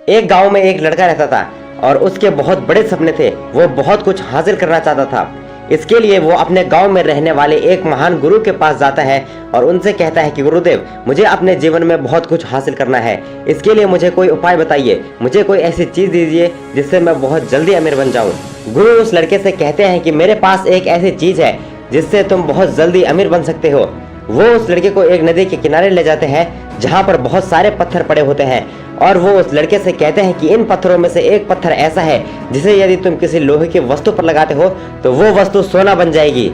एक गांव में एक लड़का रहता था और उसके बहुत बड़े सपने थे। वो बहुत कुछ हासिल करना चाहता था। इसके लिए वो अपने गांव में रहने वाले एक महान गुरु के पास जाता है और उनसे कहता है कि गुरुदेव, मुझे अपने जीवन में बहुत कुछ हासिल करना है। इसके लिए मुझे कोई उपाय बताइए, मुझे कोई ऐसी चीज दीजिए जिससे मैं बहुत जल्दी अमीर बन जाऊं। गुरु उस लड़के से कहते हैं कि मेरे पास एक ऐसी चीज है जिससे तुम बहुत जल्दी अमीर बन सकते हो। वो उस लड़के को एक नदी के किनारे ले जाते हैं जहाँ पर बहुत सारे पत्थर पड़े होते हैं और वो उस लड़के से कहते हैं कि इन पत्थरों में से एक पत्थर ऐसा है जिसे यदि तुम किसी लोहे की वस्तु पर लगाते हो तो वो वस्तु सोना बन जाएगी।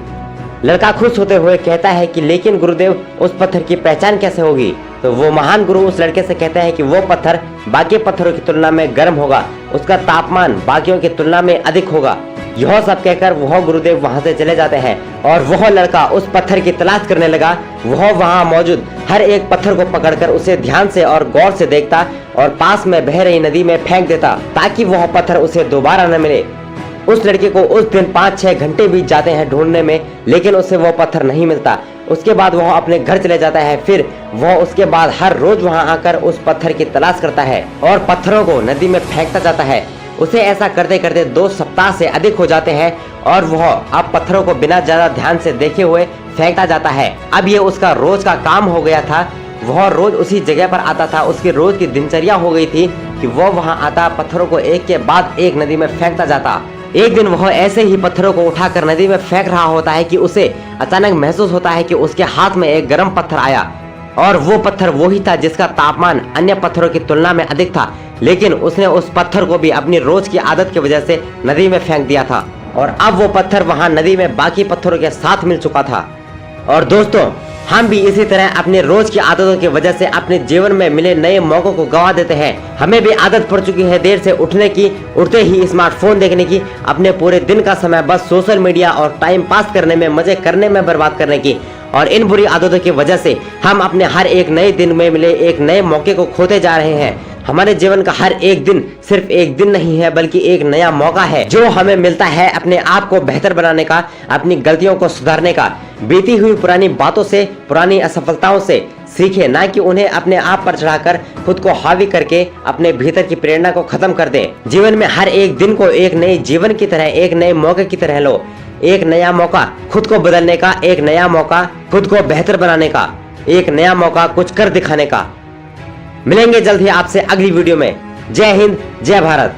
लड़का खुश होते हुए कहता है कि लेकिन गुरुदेव, उस पत्थर की पहचान कैसे होगी? तो वो महान गुरु उस लड़के से कहते हैं कि वो पत्थर बाकी पत्थरों की तुलना में गर्म होगा, उसका तापमान बाकियों की तुलना में अधिक होगा। यह सब कहकर वह गुरुदेव वहां से चले जाते हैं और वह लड़का उस पत्थर की तलाश करने लगा। वह वहां मौजूद हर एक पत्थर को पकड़कर उसे ध्यान से और गौर से देखता और पास में बह रही नदी में फेंक देता ताकि वह पत्थर उसे दोबारा न मिले। उस लड़के को उस दिन 5-6 घंटे बीत जाते हैं ढूंढने में, लेकिन उसे वो पत्थर नहीं मिलता। उसके बाद वह अपने घर चले जाता है। फिर वह उसके बाद हर रोज वहां आकर उस पत्थर की तलाश करता है और पत्थरों को नदी में फेंकता जाता है। उसे ऐसा करते करते 2 सप्ताह से अधिक हो जाते हैं और वह अब पत्थरों को बिना ज्यादा ध्यान से देखे हुए फेंकता जाता है। अब ये उसका रोज का काम हो गया था। वह रोज उसी जगह पर आता था। उसकी रोज की दिनचर्या हो गई थी कि वह वहां आता, पत्थरों को एक के बाद एक नदी में फेंकता जाता। एक दिन वह ऐसे ही पत्थरों को उठाकर नदी में फेंक रहा होता है कि उसे अचानक महसूस होता है कि उसके हाथ में एक गर्म पत्थर आया और वो पत्थर वही था जिसका तापमान अन्य पत्थरों की तुलना में अधिक था। लेकिन उसने उस पत्थर को भी अपनी रोज की आदत की वजह से नदी में फेंक दिया था और अब वो पत्थर वहां नदी में बाकी पत्थरों के साथ मिल चुका था। और दोस्तों, हम भी इसी तरह अपने रोज की आदतों की वजह से अपने जीवन में मिले नए मौकों को गंवा देते हैं। हमें भी आदत पड़ चुकी है देर से उठने की, उठते ही स्मार्टफोन देखने की, अपने पूरे दिन का समय बस सोशल मीडिया और टाइम पास करने में, मजे करने में बर्बाद करने की। और इन बुरी आदतों की वजह से हम अपने हर एक नए दिन में मिले एक नए मौके को खोते जा रहे हैं। हमारे जीवन का हर एक दिन सिर्फ एक दिन नहीं है, बल्कि एक नया मौका है जो हमें मिलता है अपने आप को बेहतर बनाने का, अपनी गलतियों को सुधारने का। बीती हुई पुरानी बातों से, पुरानी असफलताओं से सीखे, ना कि उन्हें अपने आप पर चढ़ाकर खुद को हावी करके अपने भीतर की प्रेरणा को खत्म कर दें। जीवन में हर एक दिन को एक नए जीवन की तरह, एक नए मौके की तरह लो। एक नया मौका खुद को बदलने का, एक नया मौका खुद को बेहतर बनाने का, एक नया मौका कुछ कर दिखाने का। मिलेंगे जल्द ही आपसे अगली वीडियो में। जय हिंद, जय भारत।